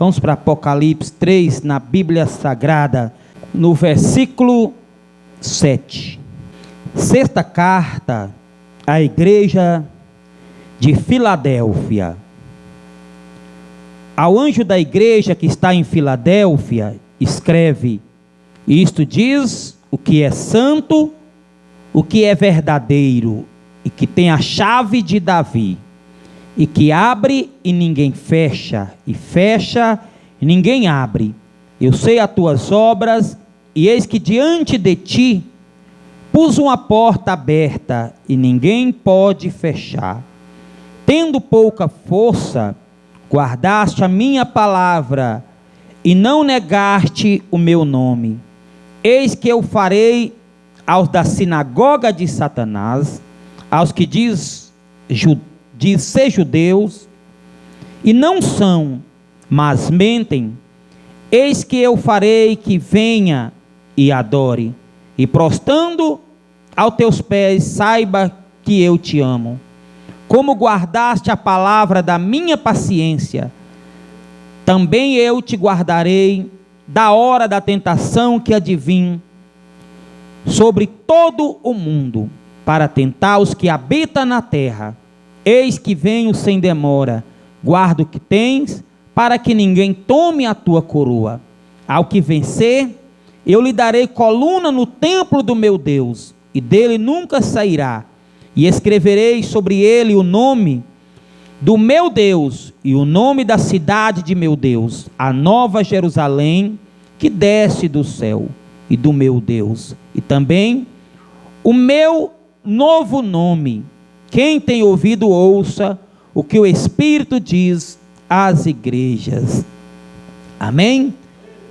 Vamos para Apocalipse 3, na Bíblia Sagrada, no versículo 7. Sexta carta à igreja de Filadélfia. Ao anjo da igreja que está em Filadélfia, escreve: isto diz o que é santo, o que é verdadeiro, e que tem a chave de Davi, e que abre e ninguém fecha, e fecha e ninguém abre. Eu sei as tuas obras, e eis que diante de ti pus uma porta aberta, e ninguém pode fechar. Tendo pouca força, guardaste a minha palavra, e não negaste o meu nome. Eis que eu farei aos da sinagoga de Satanás, aos que diz ser judeus, e não são, mas mentem, eis que eu farei que venha e adore, e prostrando aos teus pés, saiba que eu te amo. Como guardaste a palavra da minha paciência, também eu te guardarei da hora da tentação que advém sobre todo o mundo, para tentar os que habitam na terra. Eis que venho sem demora, guarda o que tens, para que ninguém tome a tua coroa. Ao que vencer, eu lhe darei coluna no templo do meu Deus, e dele nunca sairá, e escreverei sobre ele o nome do meu Deus, e o nome da cidade de meu Deus, a nova Jerusalém, que desce do céu, e do meu Deus, e também o meu novo nome. Quem tem ouvido, ouça o que o Espírito diz às igrejas. Amém?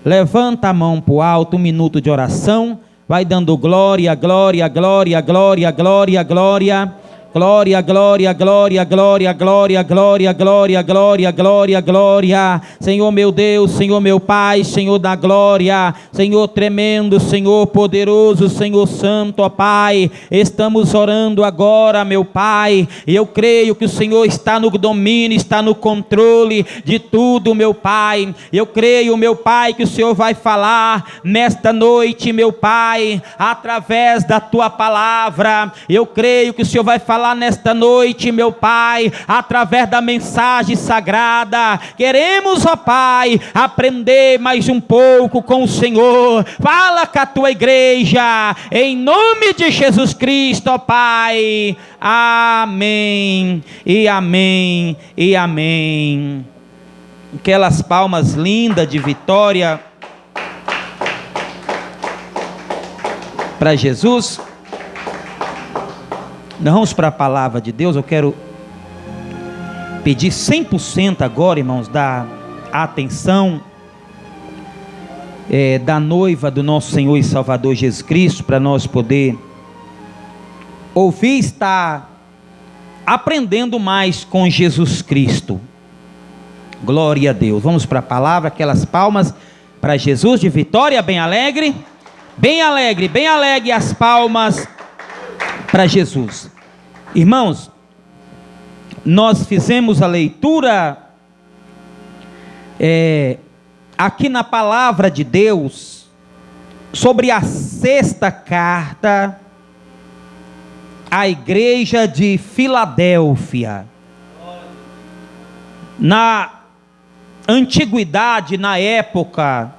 Levanta a mão para o alto, 1 minuto de oração. Vai dando glória, glória, glória, glória, glória, glória. Glória, glória, glória, glória, glória, glória, glória, glória, glória, glória. Senhor meu Deus, Senhor meu Pai, Senhor da glória, Senhor tremendo, Senhor poderoso, Senhor santo, ó Pai. Estamos orando agora, meu Pai, e eu creio que o Senhor está no domínio, está no controle de tudo, meu Pai. Eu creio, meu Pai, que o Senhor vai falar nesta noite, meu Pai, através da tua palavra. Eu creio que o Senhor vai falar nesta noite, meu Pai, através da mensagem sagrada. Queremos, ó Pai, aprender mais um pouco com o Senhor. Fala com a tua igreja, em nome de Jesus Cristo, ó Pai. Amém, e amém, e amém. Aquelas palmas lindas de vitória para Jesus. Nós vamos para a palavra de Deus. Eu quero pedir 100% agora, irmãos, da atenção da noiva do nosso Senhor e Salvador Jesus Cristo, para nós poder ouvir e estar aprendendo mais com Jesus Cristo. Glória a Deus. Vamos para a palavra, aquelas palmas para Jesus de vitória, bem alegre, bem alegre, bem alegre as palmas para Jesus. Irmãos, nós fizemos a leitura aqui na palavra de Deus sobre a sexta carta à igreja de Filadélfia. Na antiguidade, na época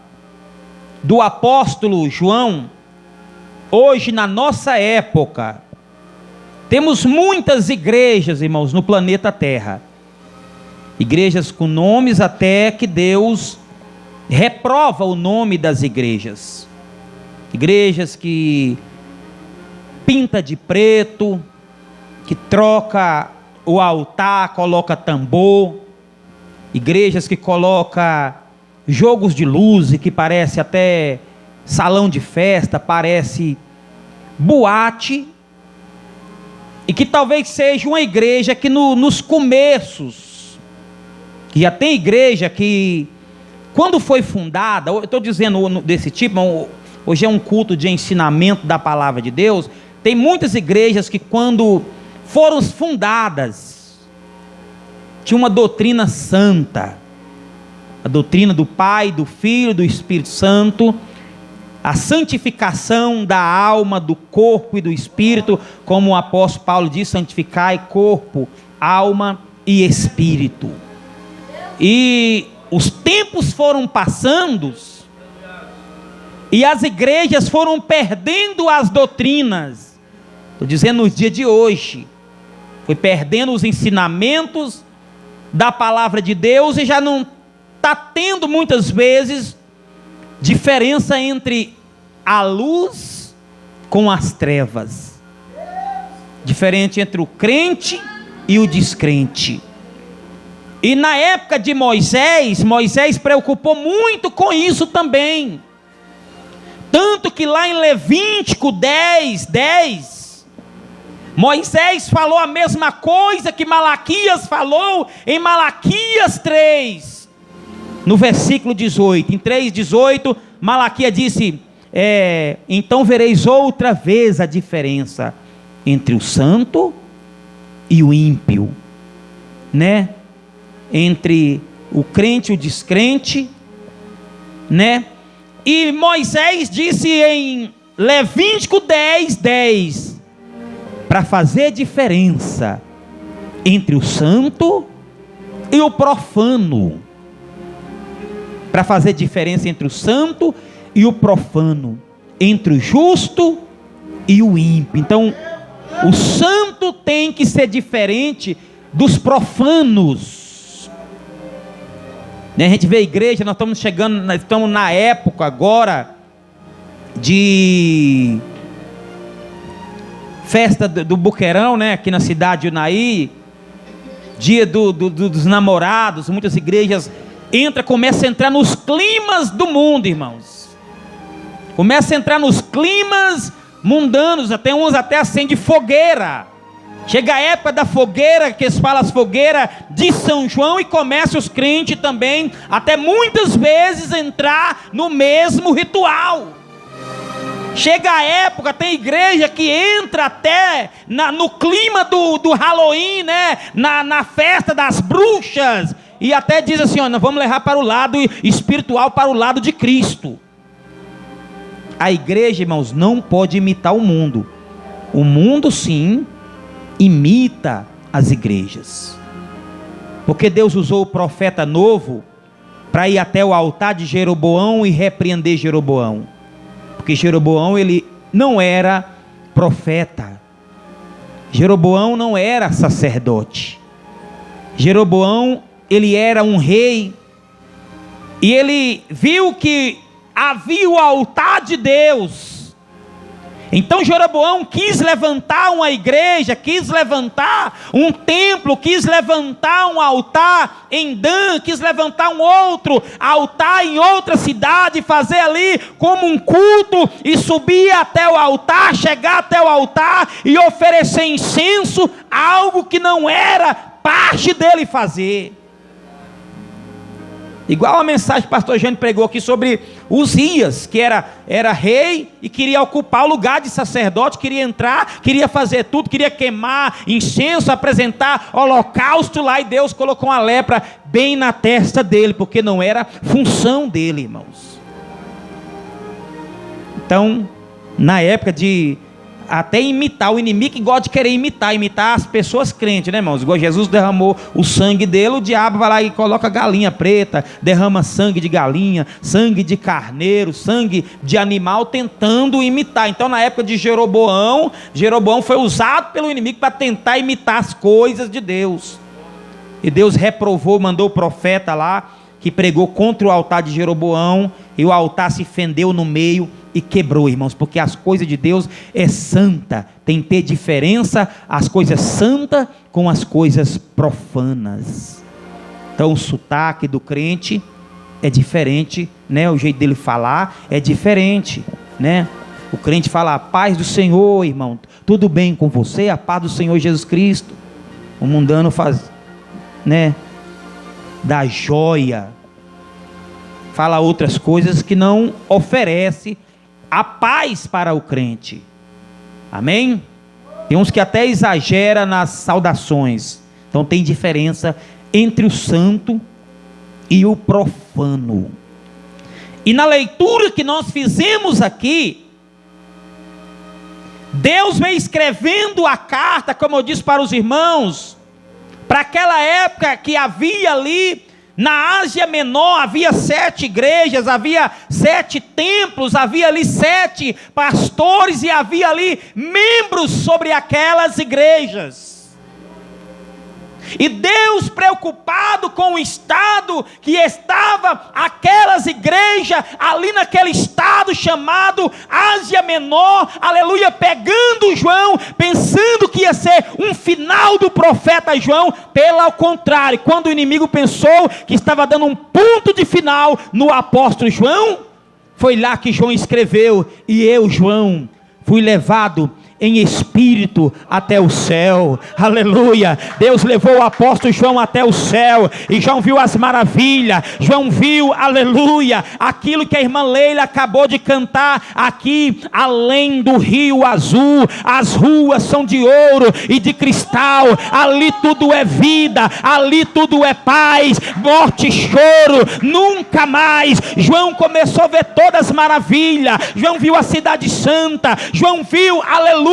do apóstolo João, hoje na nossa época, temos muitas igrejas, irmãos, no planeta Terra. Igrejas com nomes até que Deus reprova o nome das igrejas. Igrejas que pinta de preto, que troca o altar, coloca tambor. Igrejas que coloca jogos de luz, que parece até salão de festa, parece boate. E que talvez seja uma igreja que nos começos, que já tem igreja que, quando foi fundada, eu estou dizendo desse tipo, hoje é um culto de ensinamento da palavra de Deus. Tem muitas igrejas que, quando foram fundadas, tinha uma doutrina santa, A doutrina do Pai, do Filho, do Espírito Santo, a santificação da alma, do corpo e do espírito, como o apóstolo Paulo diz: santificai corpo, alma e espírito. E os tempos foram passando e as igrejas foram perdendo as doutrinas. Estou dizendo nos dias de hoje, foi perdendo os ensinamentos da palavra de Deus e já não está tendo muitas vezes diferença entre a luz com as trevas, diferente entre o crente e o descrente. E na época de Moisés preocupou muito com isso também, tanto que lá em Levítico 10, Moisés falou a mesma coisa que Malaquias falou em Malaquias 3, no versículo 18. Em 3:18, Malaquias disse: então vereis outra vez a diferença entre o santo e o ímpio, né? Entre o crente e o descrente, né? E Moisés disse em Levítico 10, para fazer diferença entre o santo e o profano, para fazer diferença entre o santo e o profano, entre o justo e o ímpio. Então, o santo tem que ser diferente dos profanos. A gente vê a igreja, nós estamos na época agora de festa do Boqueirão, né? Aqui na cidade de Unaí, dia dos namorados. Muitas igrejas começam a entrar nos climas do mundo, irmãos. Começa a entrar nos climas mundanos, até uns até acendem fogueira. Chega a época da fogueira, que eles falam as fogueiras de São João, e começa os crentes também, até muitas vezes, entrar no mesmo ritual. Chega a época, tem igreja que entra até no clima do Halloween, né? Na festa das bruxas, e até diz assim: nós vamos levar para o lado espiritual, para o lado de Cristo. A igreja, irmãos, não pode imitar o mundo. O mundo, sim, imita as igrejas, porque Deus usou o profeta novo para ir até o altar de Jeroboão e repreender Jeroboão, porque Jeroboão, ele não era profeta, Jeroboão não era sacerdote, Jeroboão, ele era um rei, e ele viu que havia o altar de Deus. Então Jeroboão quis levantar uma igreja, quis levantar um templo, quis levantar um altar em Dan, quis levantar um outro altar em outra cidade, fazer ali como um culto, e subir até o altar, chegar até o altar e oferecer incenso, algo que não era parte dele fazer. Igual a mensagem que o pastor Jânio pregou aqui sobre Uzias, que era rei e queria ocupar o lugar de sacerdote, queria entrar, queria fazer tudo, queria queimar incenso, apresentar holocausto lá, e Deus colocou uma lepra bem na testa dele, porque não era função dele, irmãos. Então, na época de até imitar, o inimigo que gosta de querer imitar as pessoas crentes, né, irmãos? Igual Jesus derramou o sangue dele, o diabo vai lá e coloca galinha preta, derrama sangue de galinha, sangue de carneiro, sangue de animal, tentando imitar. Então, na época de Jeroboão foi usado pelo inimigo para tentar imitar as coisas de Deus. E Deus reprovou, mandou o profeta lá, que pregou contra o altar de Jeroboão, e o altar se fendeu no meio e quebrou, irmãos, porque as coisas de Deus é santa, tem que ter diferença as coisas santas com as coisas profanas. Então o sotaque do crente é diferente, né? O jeito dele falar é diferente, né? O crente fala: a paz do Senhor, irmão, tudo bem com você? A paz do Senhor Jesus Cristo. O mundano faz, né, da joia, fala outras coisas que não oferece a paz para o crente. Amém? Tem uns que até exagera nas saudações. Então tem diferença entre o santo e o profano. E na leitura que nós fizemos aqui, Deus vem escrevendo a carta, como eu disse para os irmãos, para aquela época que havia ali na Ásia Menor, havia 7 igrejas, havia 7 templos, havia ali 7 pastores e havia ali membros sobre aquelas igrejas. E Deus, preocupado com o estado que estava aquelas igrejas, ali naquele estado chamado Ásia Menor, aleluia, pegando João, pensando que ia ser um final do profeta João, pelo contrário, quando o inimigo pensou que estava dando um ponto de final no apóstolo João, foi lá que João escreveu: e eu, João, fui levado em espírito até o céu, aleluia. Deus levou o apóstolo João até o céu, e João viu as maravilhas, João viu, aleluia, aquilo que a irmã Leila acabou de cantar aqui, além do rio azul, as ruas são de ouro e de cristal, ali tudo é vida, ali tudo é paz, morte e choro, nunca mais. João começou a ver todas as maravilhas, João viu a cidade santa, João viu, aleluia,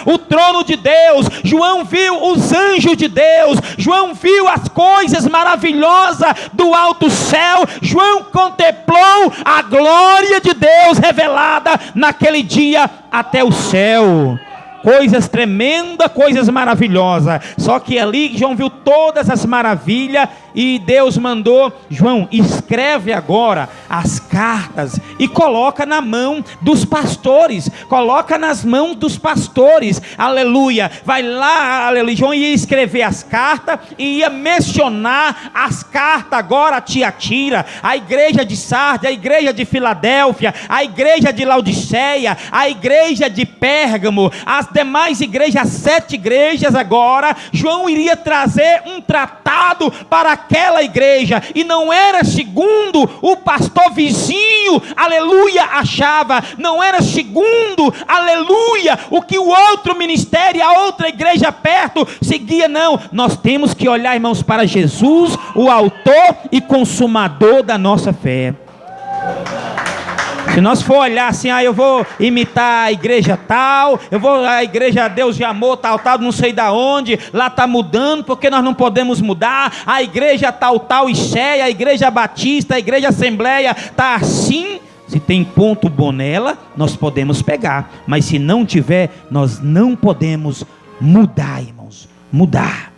o trono de Deus, João viu os anjos de Deus, João viu as coisas maravilhosas do alto céu, João contemplou a glória de Deus revelada naquele dia até o céu. Coisas tremendas, coisas maravilhosas. Só que ali João viu todas as maravilhas e Deus mandou: João, escreve agora as cartas e coloca na mão dos pastores. Coloca nas mãos dos pastores. Aleluia. Vai lá, aleluia. João ia escrever as cartas e ia mencionar as cartas agora a Tiatira, a igreja de Sardes, a igreja de Filadélfia, a igreja de Laodiceia, a igreja de Pérgamo, as demais igrejas, 7 igrejas agora. João iria trazer um tratado para aquela igreja, e não era segundo o pastor vizinho, aleluia, achava, não era segundo, aleluia, o que o outro ministério, a outra igreja perto seguia, não. Nós temos que olhar, irmãos, para Jesus, o autor e consumador da nossa fé. Se nós for olhar assim, eu vou imitar a igreja tal, eu vou a igreja Deus de Amor tal, não sei da onde, lá está mudando, porque nós não podemos mudar, a igreja tal e cheia, a igreja Batista, a igreja Assembleia está assim. Se tem ponto bom nela, nós podemos pegar, mas se não tiver, nós não podemos mudar, irmãos, mudar.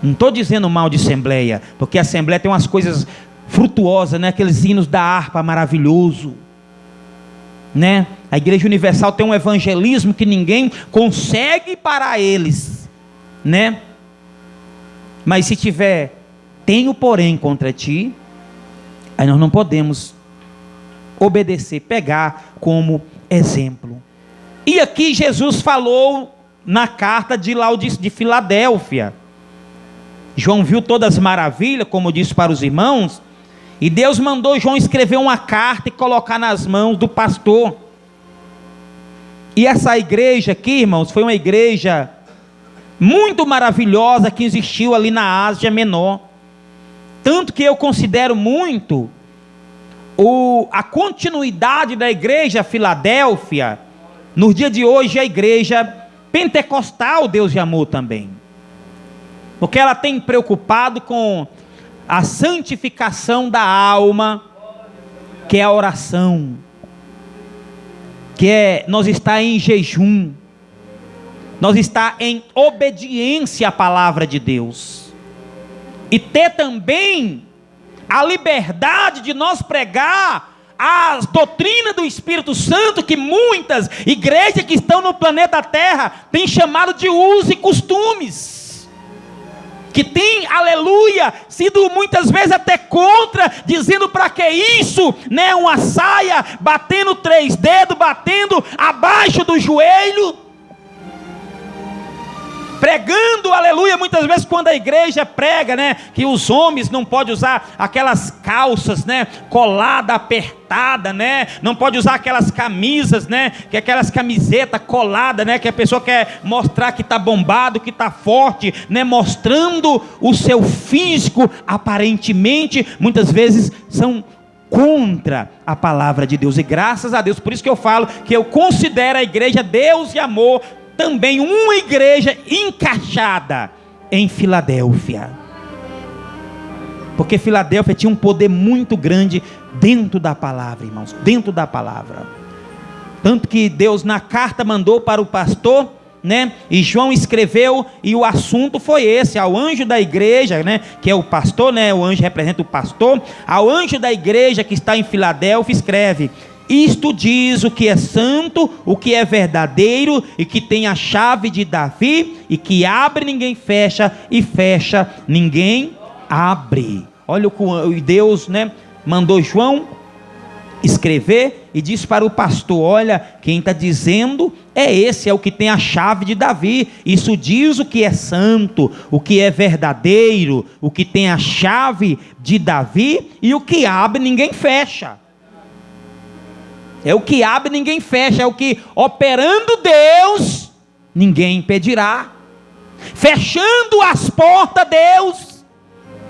Não estou dizendo mal de Assembleia, porque a Assembleia tem umas coisas frutuosa, né? Aqueles hinos da harpa maravilhoso, né? A Igreja Universal tem um evangelismo que ninguém consegue parar eles, né? Mas se tiver, tenho porém contra ti, aí nós não podemos obedecer, pegar como exemplo. E aqui Jesus falou na carta de Filadélfia. João viu todas as maravilhas, como eu disse para os irmãos, e Deus mandou João escrever uma carta e colocar nas mãos do pastor. E essa igreja aqui, irmãos, foi uma igreja muito maravilhosa que existiu ali na Ásia Menor. Tanto que eu considero muito a continuidade da igreja Filadélfia, nos dias de hoje, a igreja pentecostal Deus de Amor também. Porque ela tem preocupado com a santificação da alma, que é a oração, que é nós estar em jejum, nós estar em obediência à palavra de Deus, e ter também a liberdade de nós pregar as doutrinas do Espírito Santo, que muitas igrejas que estão no planeta Terra têm chamado de usos e costumes, que tem, aleluia, sido muitas vezes até contra, dizendo para que isso, né? Uma saia, batendo 3 dedos, batendo abaixo do joelho, pregando, aleluia, muitas vezes quando a igreja prega, né, que os homens não podem usar aquelas calças, né, colada, apertada, né, não pode usar aquelas camisas, né, que aquelas camisetas coladas, né, que a pessoa quer mostrar que está bombado, que está forte, né, mostrando o seu físico, aparentemente, muitas vezes são contra a palavra de Deus, e graças a Deus, por isso que eu falo que eu considero a igreja Deus e Amor também uma igreja encaixada em Filadélfia, porque Filadélfia tinha um poder muito grande dentro da palavra, irmãos, dentro da palavra, tanto que Deus na carta mandou para o pastor, né, e João escreveu, e o assunto foi esse, ao anjo da igreja, né, que é o pastor, né, o anjo representa o pastor, ao anjo da igreja que está em Filadélfia escreve: isto diz o que é santo, o que é verdadeiro, e que tem a chave de Davi, e que abre ninguém fecha, e fecha ninguém abre. Olha o que Deus, né, mandou João escrever, e diz para o pastor: olha, quem está dizendo é esse, é o que tem a chave de Davi. Isso diz o que é santo, o que é verdadeiro, o que tem a chave de Davi, e o que abre ninguém fecha. É o que abre ninguém fecha, é o que operando Deus ninguém impedirá, fechando as portas Deus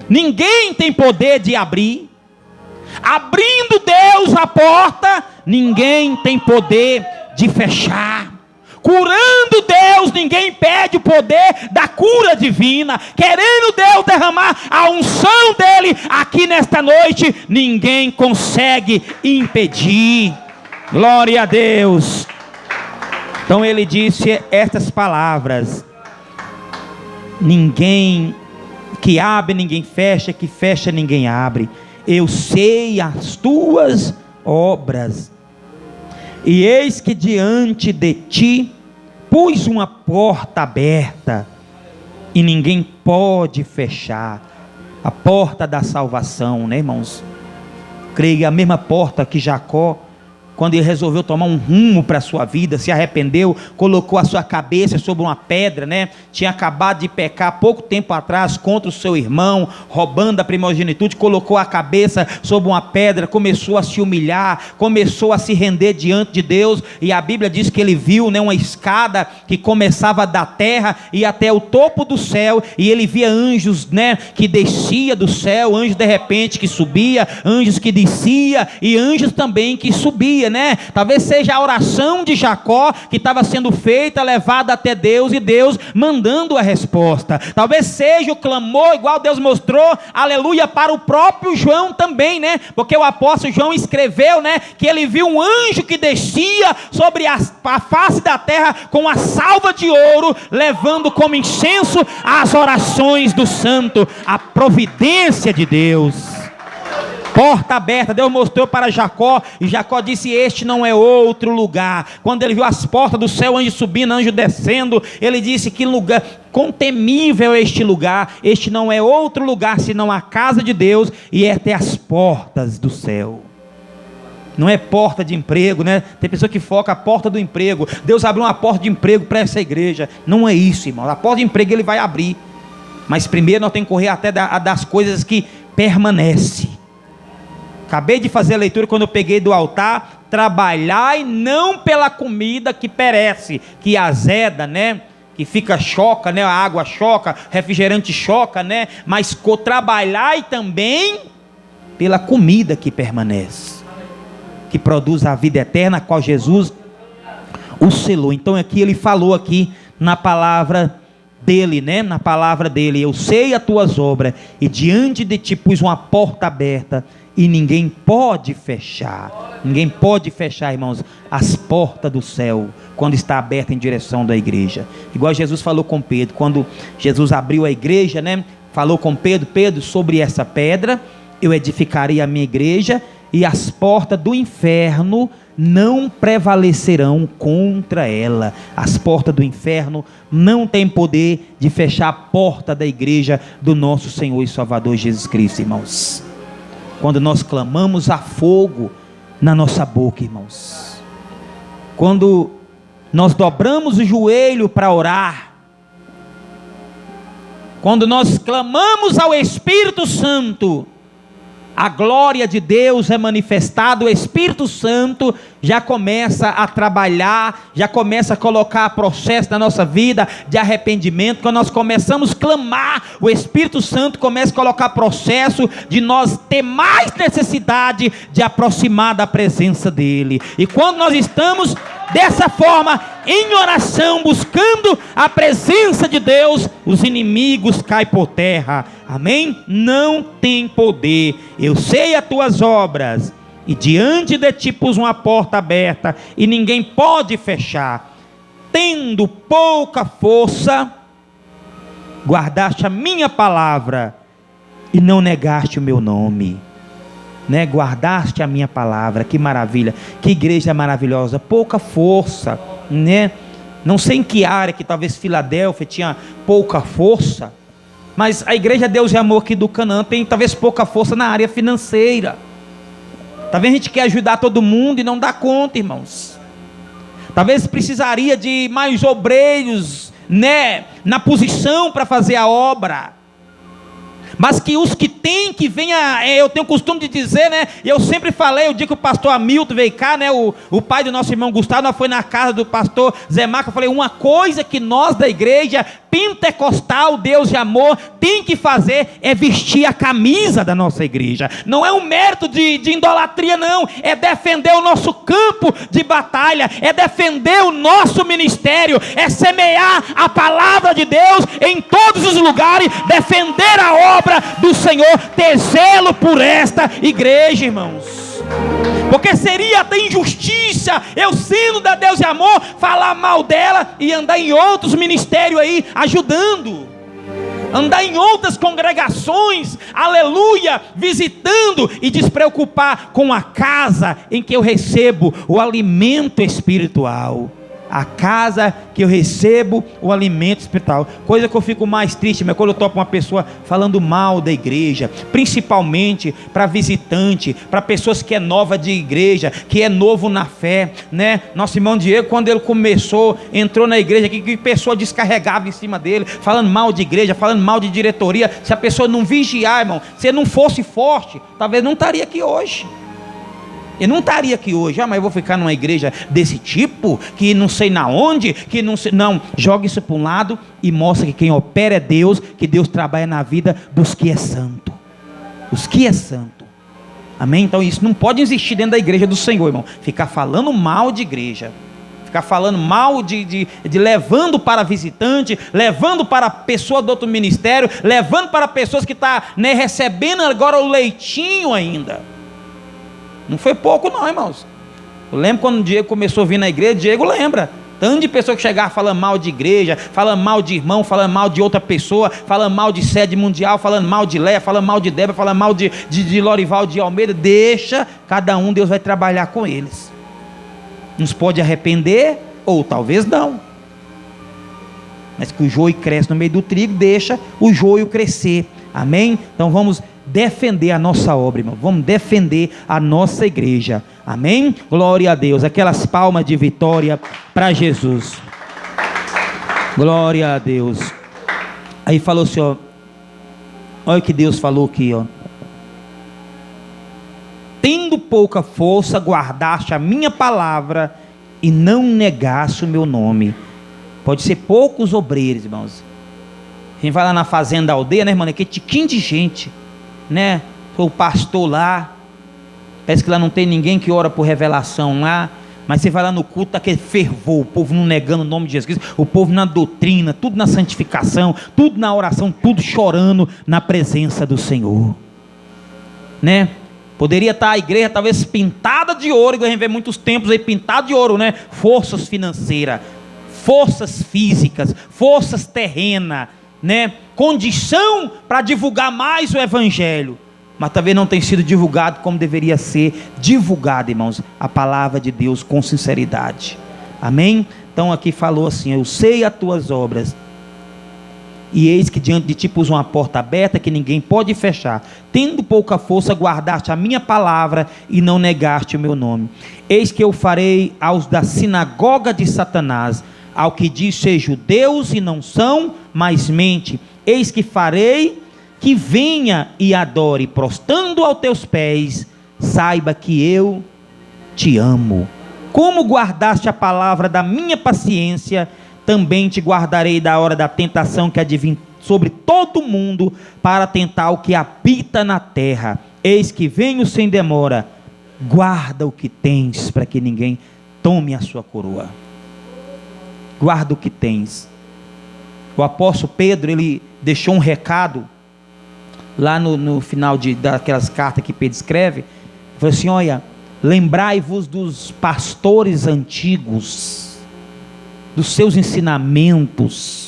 ninguém tem poder de abrir, abrindo Deus a porta ninguém tem poder de fechar, curando Deus ninguém impede o poder da cura divina, querendo Deus derramar a unção dele aqui nesta noite, ninguém consegue impedir. Glória a Deus. Então ele disse estas palavras: ninguém que abre ninguém fecha, que fecha ninguém abre. Eu sei as tuas obras, e eis que diante de ti pus uma porta aberta, e ninguém pode fechar. A porta da salvação, né, irmãos? Creio a mesma porta que Jacó, quando ele resolveu tomar um rumo para a sua vida, se arrependeu, colocou a sua cabeça sobre uma pedra, né? Tinha acabado de pecar pouco tempo atrás contra o seu irmão, roubando a primogenitura, colocou a cabeça sobre uma pedra, começou a se humilhar, começou a se render diante de Deus, e a Bíblia diz que ele viu, né, uma escada que começava da terra e até o topo do céu, e ele via anjos, né, que descia do céu, anjos de repente que subia, anjos que descia, e anjos também que subia, né? Talvez seja a oração de Jacó que estava sendo feita, levada até Deus, e Deus mandando a resposta. Talvez seja o clamor, igual Deus mostrou, aleluia, para o próprio João também, né? Porque o apóstolo João escreveu, né, que ele viu um anjo que descia sobre a face da terra com a salva de ouro, levando como incenso as orações do santo, a providência de Deus. Porta aberta, Deus mostrou para Jacó, e Jacó disse: este não é outro lugar. Quando ele viu as portas do céu, anjo subindo, anjo descendo, ele disse: que lugar, quão temível é este lugar, este não é outro lugar senão a casa de Deus, e é até as portas do céu. Não é porta de emprego, né? Tem pessoa que foca a porta do emprego. Deus abriu uma porta de emprego para essa igreja. Não é isso, irmão. A porta de emprego ele vai abrir, mas primeiro nós temos que correr até das coisas que permanecem. Acabei de fazer a leitura quando eu peguei do altar: trabalhai não pela comida que perece, que azeda, né? Que fica choca, né? A água choca, refrigerante choca, né? Mas trabalhai também pela comida que permanece, que produz a vida eterna, a qual Jesus o selou. Então aqui ele falou aqui na palavra dele, né? Na palavra dele: eu sei as tuas obras, e diante de ti pus uma porta aberta, e ninguém pode fechar. Ninguém pode fechar, irmãos, as portas do céu quando está aberta em direção da igreja. Igual Jesus falou com Pedro, quando Jesus abriu a igreja, né? Falou com Pedro: Pedro, sobre essa pedra eu edificarei a minha igreja, e as portas do inferno não prevalecerão contra ela. As portas do inferno não têm poder de fechar a porta da igreja do nosso Senhor e Salvador Jesus Cristo, irmãos. Quando nós clamamos, há fogo na nossa boca, irmãos. Quando nós dobramos o joelho para orar, Quando nós clamamos ao Espírito Santo, a glória de Deus é manifestada, o Espírito Santo já começa a trabalhar, já começa a colocar processo na nossa vida de arrependimento. Quando nós começamos a clamar, o Espírito Santo começa a colocar processo de nós ter mais necessidade de aproximar da presença dEle. E quando nós estamos dessa forma, em oração, buscando a presença de Deus, os inimigos caem por terra. Amém? Não tem poder. Eu sei as tuas obras, e diante de ti pus uma porta aberta, e ninguém pode fechar. Tendo pouca força, guardaste a minha palavra, e não negaste o meu nome. Né? Guardaste a minha palavra. Que maravilha, que igreja maravilhosa. Pouca força, né? Não sei em que área, que talvez Filadélfia tinha pouca força, mas a igreja Deus e Amor aqui do Canaã tem talvez pouca força na área financeira. Talvez a gente quer ajudar todo mundo e não dá conta, irmãos. Talvez precisaria de mais obreiros, né, na posição para fazer a obra. Mas que os que tem, que venha, eu tenho o costume de dizer, né, eu sempre falei, o dia que o pastor Hamilton veio cá, né, o pai do nosso irmão Gustavo, nós foi na casa do pastor Zé Marco, eu falei, uma coisa que nós da igreja pentecostal, Deus de Amor, tem que fazer é vestir a camisa da nossa igreja. Não é um mérito de idolatria, não, é defender o nosso campo de batalha, é defender o nosso ministério, é semear a palavra de Deus em todos os lugares, defender a obra do Senhor, ter zelo por esta igreja, irmãos. Porque seria até injustiça eu, sendo da Deus e Amor, falar mal dela e andar em outros ministérios aí ajudando, andar em outras congregações, aleluia, visitando, e despreocupar com a casa em que eu recebo o alimento espiritual. A casa que eu recebo o alimento espiritual. Coisa que eu fico mais triste, mas quando eu topo uma pessoa falando mal da igreja, principalmente para visitante, para pessoas que é nova de igreja, que é novo na fé, né? Nosso irmão Diego, quando ele começou, entrou na igreja, que pessoa descarregava em cima dele, falando mal de igreja, falando mal de diretoria. Se a pessoa não vigiar, irmão, se ele não fosse forte, talvez não estaria aqui hoje. Eu não estaria aqui hoje, mas eu vou ficar numa igreja desse tipo, que não sei na onde, que não sei, não, joga isso para um lado e mostra que quem opera é Deus, que Deus trabalha na vida dos que é santo, os que é santo, amém? Então isso não pode existir dentro da igreja do Senhor, irmão, ficar falando mal de igreja, ficar falando mal de levando para visitante, levando para pessoa do outro ministério, levando para pessoas que estão, né, recebendo agora o leitinho ainda. Não foi pouco não, irmãos. Eu lembro quando o Diego começou a vir na igreja, Diego lembra, tanto de pessoa que chegava falando mal de igreja, falando mal de irmão, falando mal de outra pessoa, falando mal de sede mundial, falando mal de Léa, falando mal de Débora, falando mal de Lorival, de Almeida. Deixa, cada um, Deus vai trabalhar com eles. Uns pode arrepender, ou talvez não. Mas que o joio cresce no meio do trigo, deixa o joio crescer, amém? Então vamos defender a nossa obra, irmão. Vamos defender a nossa igreja, amém? Glória a Deus. Aquelas palmas de vitória para Jesus. Glória a Deus. Aí falou assim, ó, olha o que Deus falou aqui, ó. Tendo pouca força, guardaste a minha palavra e não negaste o meu nome. Pode ser poucos obreiros, irmãos. A gente vai lá na fazenda, aldeia, né, irmão? Aqui é tiquinho de gente, né? O pastor lá, parece que lá não tem ninguém que ora por revelação lá, mas você vai lá no culto, tá aquele fervor, o povo não negando o nome de Jesus Cristo, o povo na doutrina, tudo na santificação, tudo na oração, tudo chorando na presença do Senhor, né? Poderia estar a igreja talvez pintada de ouro, a gente vê muitos templos aí pintados de ouro, né? Forças financeiras, forças físicas, forças terrenas, né? Condição para divulgar mais o evangelho, mas talvez não tenha sido divulgado como deveria ser divulgado, irmãos, a palavra de Deus com sinceridade, amém? Então aqui falou assim, eu sei as tuas obras, e eis que diante de ti pus uma porta aberta que ninguém pode fechar, tendo pouca força guardaste a minha palavra e não negaste o meu nome. Eis que eu farei aos da sinagoga de Satanás, ao que diz ser judeus e não são, mas mente, eis que farei que venha e adore, prostrando aos teus pés, saiba que eu te amo. Como guardaste a palavra da minha paciência, também te guardarei da hora da tentação que advém sobre todo o mundo, para tentar o que habita na terra. Eis que venho sem demora, guarda o que tens, para que ninguém tome a sua coroa. Guarda o que tens. O apóstolo Pedro, ele deixou um recado, lá no final daquelas cartas que Pedro escreve, falou assim: olha, lembrai-vos dos pastores antigos, dos seus ensinamentos.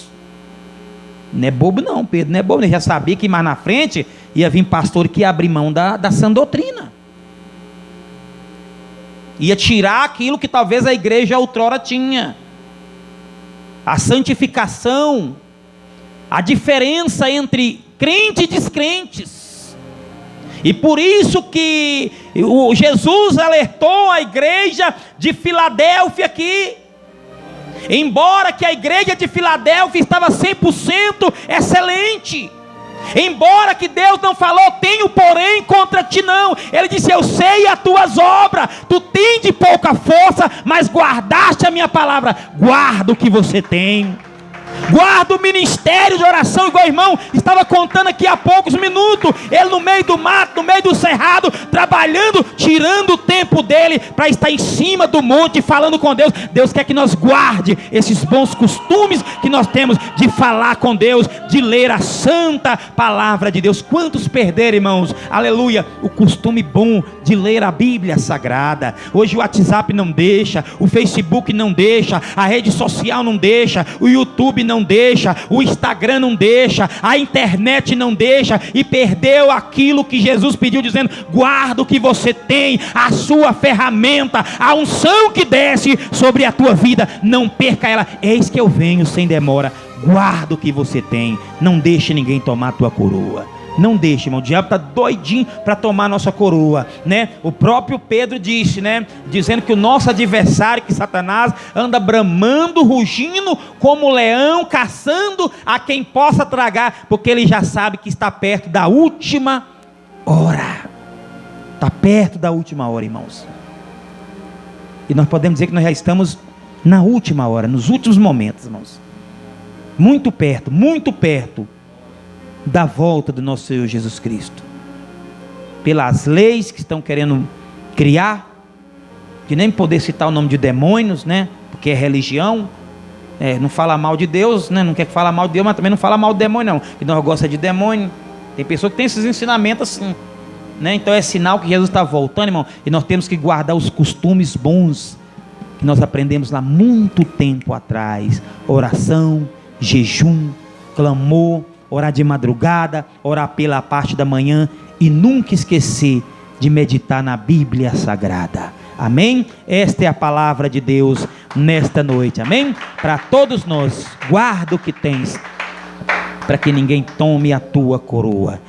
Não é bobo não, Pedro, não é bobo, ele já sabia que mais na frente ia vir pastor que ia abrir mão da sã doutrina, ia tirar aquilo que talvez a igreja outrora tinha, a santificação, a diferença entre crentes e descrentes. E por isso que Jesus alertou a igreja de Filadélfia aqui. Embora que a igreja de Filadélfia estava 100% excelente, embora que Deus não falou, tenho porém contra ti não, Ele disse, eu sei as tuas obras, tu tens de pouca força, mas guardaste a minha palavra. Guarda o que você tem, guarda o ministério de oração, igual o irmão estava contando aqui há poucos minutos, ele no meio do mato, no meio do cerrado, trabalhando, tirando o tempo dele, para estar em cima do monte, falando com Deus. Deus quer que nós guarde esses bons costumes que nós temos, de falar com Deus, de ler a santa palavra de Deus. Quantos perderam, irmãos, aleluia, o costume bom de ler a Bíblia Sagrada? Hoje o WhatsApp não deixa, o Facebook não deixa, a rede social não deixa, o YouTube não deixa, o Instagram não deixa, a internet não deixa, e perdeu aquilo que Jesus pediu, dizendo, guarda o que você tem, a sua ferramenta, a unção que desce sobre a tua vida, não perca ela. Eis que eu venho sem demora. Guarda o que você tem, não deixe ninguém tomar a tua coroa. Não deixe, irmão, o diabo está doidinho para tomar a nossa coroa, né? O próprio Pedro disse, né? Dizendo que o nosso adversário, que Satanás, anda bramando, rugindo como leão, caçando a quem possa tragar, porque ele já sabe que está perto da última hora. Está perto da última hora, irmãos. E nós podemos dizer que nós já estamos na última hora, nos últimos momentos, irmãos. Muito perto da volta do nosso Senhor Jesus Cristo. Pelas leis que estão querendo criar, de nem poder citar o nome de demônios, né? Porque é religião, não fala mal de Deus, né? Não quer falar mal de Deus, mas também não fala mal de demônio não, que nós gostamos de demônio. Tem pessoa que tem esses ensinamentos assim, né? Então é sinal que Jesus está voltando, irmão, e nós temos que guardar os costumes bons que nós aprendemos lá muito tempo atrás: oração, jejum, clamor, orar de madrugada, orar pela parte da manhã, e nunca esquecer de meditar na Bíblia Sagrada. Amém? Esta é a palavra de Deus nesta noite. Amém? Para todos nós, guarda o que tens, para que ninguém tome a tua coroa.